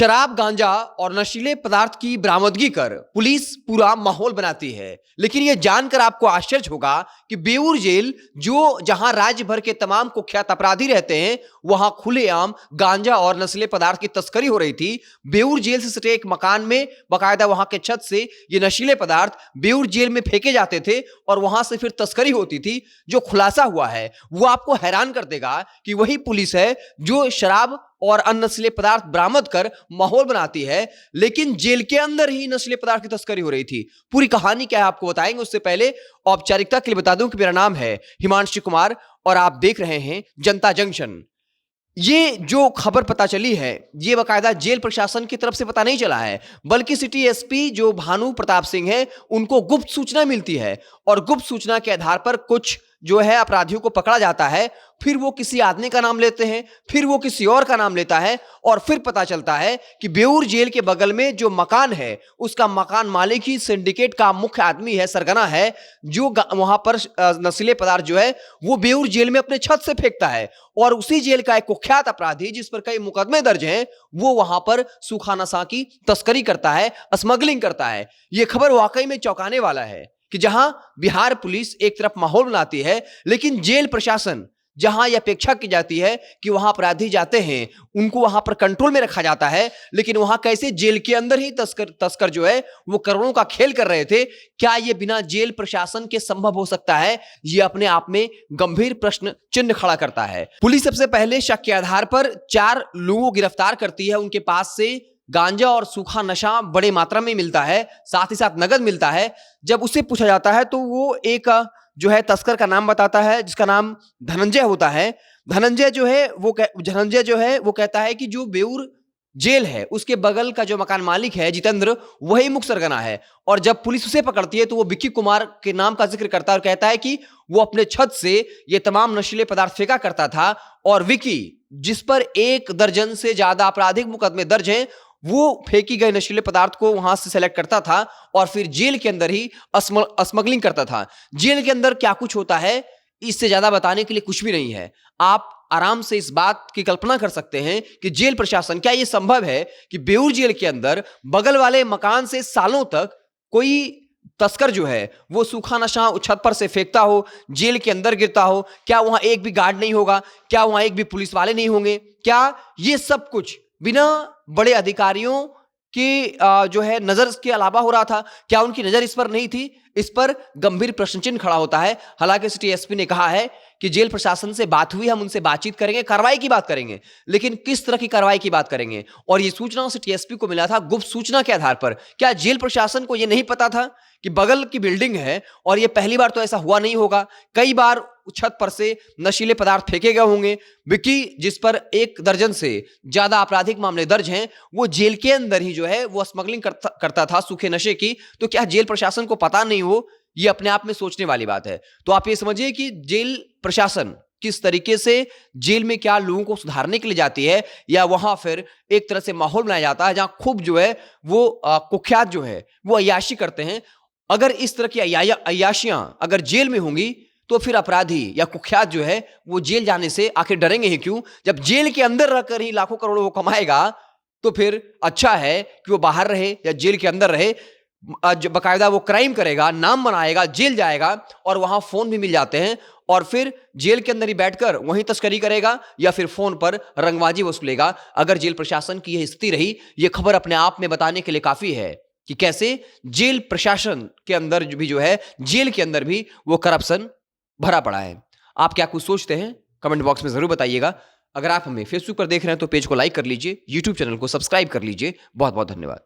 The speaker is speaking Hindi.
शराब, गांजा और नशीले पदार्थ की बरामदगी कर पुलिस पूरा माहौल बनाती है। लेकिन यह जानकर आपको आश्चर्य होगा कि बेऊर जेल, जो जहां राज्य भर के तमाम कुख्यात अपराधी रहते हैं, वहां खुलेआम गांजा और नशीले पदार्थ की तस्करी हो रही थी। बेऊर जेल से सटे एक मकान में बाकायदा वहां के छत से ये नशीले पदार्थ बेऊर जेल में फेंके जाते थे और वहां से फिर तस्करी होती थी। जो खुलासा हुआ है वो आपको हैरान कर देगा कि वही पुलिस है जो शराब और अन्य नशीले पदार्थ बरामद कर माहौल बनाती है, लेकिन जेल के अंदर ही नशीले पदार्थ की तस्करी हो रही थी। पूरी कहानी क्या है आपको बताएंगे। उससे पहले औपचारिकता के लिए बता दूं कि मेरा नाम है हिमांशु कुमार और आप देख रहे हैं जनता जंक्शन। ये जो खबर पता चली है ये बाकायदा जेल प्रशासन की तरफ से पता नहीं चला है, बल्कि सिटी एसपी जो भानु प्रताप सिंह है उनको गुप्त सूचना मिलती है और गुप्त सूचना के आधार पर कुछ जो है अपराधियों को पकड़ा जाता है। फिर वो किसी आदमी का नाम लेते हैं, फिर वो किसी और का नाम लेता है और फिर पता चलता है कि बेऊर जेल के बगल में जो मकान है उसका मकान मालिक ही सिंडिकेट का मुख्य आदमी है, सरगना है, जो वहां पर नशीले पदार्थ जो है वो बेऊर जेल में अपने छत से फेंकता है। और उसी जेल का एक कुख्यात अपराधी जिस पर कई मुकदमे दर्ज हैं वो वहां पर सूखा नशा की तस्करी करता है, स्मगलिंग करता है। यह खबर वाकई में चौंकाने वाला है कि जहां बिहार पुलिस एक तरफ माहौल बनाती है, लेकिन जेल प्रशासन जहां यह अपेक्षा की जाती है कि वहां अपराधी जाते हैं उनको वहां पर कंट्रोल में रखा जाता है, लेकिन वहां कैसे जेल के अंदर ही तस्कर जो है वो करोड़ों का खेल कर रहे थे। क्या यह बिना जेल प्रशासन के संभव हो सकता है? यह अपने आप में गंभीर प्रश्न चिन्ह खड़ा करता है। पुलिस सबसे पहले शक के आधार पर 4 लोगों को गिरफ्तार करती है। उनके पास से गांजा और सूखा नशा बड़े मात्रा में मिलता है, साथ ही साथ नगद मिलता है। जब उससे पूछा जाता है तो वो एक जो है तस्कर का नाम बताता है जिसका नाम धनंजय होता है। धनंजय जो है वो कहता है कि जो बेऊर जेल है उसके बगल का जो मकान मालिक है जितेंद्र, वही मुख्य सरगना है। और जब पुलिस उसे पकड़ती है तो वो विक्की कुमार के नाम का जिक्र करता है और कहता है कि वो अपने छत से ये तमाम नशीले पदार्थ फेंका करता था। और विक्की, जिस पर 1 दर्जन से ज्यादा आपराधिक मुकदमे दर्ज हैं, वो फेंकी गए नशीले पदार्थ को वहां से सेलेक्ट करता था और फिर जेल के अंदर ही स्मगलिंग करता था। जेल के अंदर क्या कुछ होता है इससे ज्यादा बताने के लिए कुछ भी नहीं है। आप आराम से इस बात की कल्पना कर सकते हैं कि जेल प्रशासन, क्या यह संभव है कि बेऊर जेल के अंदर बगल वाले मकान से सालों तक कोई तस्कर जो है वो सूखा नशा छत पर से फेंकता हो, जेल के अंदर गिरता हो? क्या वहां एक भी गार्ड नहीं होगा? क्या वहां एक भी पुलिस वाले नहीं होंगे? क्या ये सब कुछ बिना बड़े अधिकारियों की जो है नजर के अलावा हो रहा था? क्या उनकी नजर इस पर नहीं थी? इस पर गंभीर प्रश्न चिन्ह खड़ा होता है। हालांकि सिटी एसपी ने कहा है कि जेल प्रशासन से बात हुई, हम उनसे बातचीत करेंगे, कार्रवाई की बात करेंगे, लेकिन किस तरह की कार्रवाई की बात करेंगे? और यह सूचना सिटी एसपी को मिला था गुप्त सूचना के आधार पर। क्या जेल प्रशासन को यह नहीं पता था कि बगल की बिल्डिंग है और यह पहली बार तो ऐसा हुआ नहीं होगा, कई बार छत पर से नशीले पदार्थ फेंके गए होंगे? विक्की, जिस पर 1 दर्जन से ज्यादा आपराधिक मामले दर्ज हैं, वो जेल के अंदर ही जो है वो स्मगलिंग करता था सूखे नशे की। तो क्या जेल प्रशासन को पता नहीं हो? ये अपने आप में सोचने वाली बात है। तो आप ये समझिए कि जेल प्रशासन किस तरीके से जेल में क्या लोगों को सुधारने के लिए जाती है, या वहां फिर एक तरह से माहौल बनाया जाता है जहां खूब जो है वो कुख्यात जो है वो अय्याशी करते हैं। अगर इस तरह की अय्याशियां अगर जेल में होंगी तो फिर अपराधी या कुख्यात जो है वो जेल जाने से आखिर डरेंगे ही क्यों? जब जेल के अंदर रहकर ही लाखों करोड़ों वो कमाएगा तो फिर अच्छा है कि वो बाहर रहे या जेल के अंदर रहे। बकायदा वो क्राइम करेगा, नाम बनाएगा, जेल जाएगा और वहां फोन भी मिल जाते हैं और फिर जेल के अंदर ही बैठकर वहीं तस्करी करेगा या फिर फोन पर रंगबाजी वसूलेगा। अगर जेल प्रशासन की यह स्थिति रही, यह खबर अपने आप में बताने के लिए काफी है कि कैसे जेल प्रशासन के अंदर भी जो है जेल के अंदर भी वो करप्शन भरा पड़ा है। आप क्या कुछ सोचते हैं? कमेंट बॉक्स में जरूर बताइएगा। अगर आप हमें फेसबुक पर देख रहे हैं तो पेज को लाइक कर लीजिए, यूट्यूब चैनल को सब्सक्राइब कर लीजिए। बहुत बहुत धन्यवाद।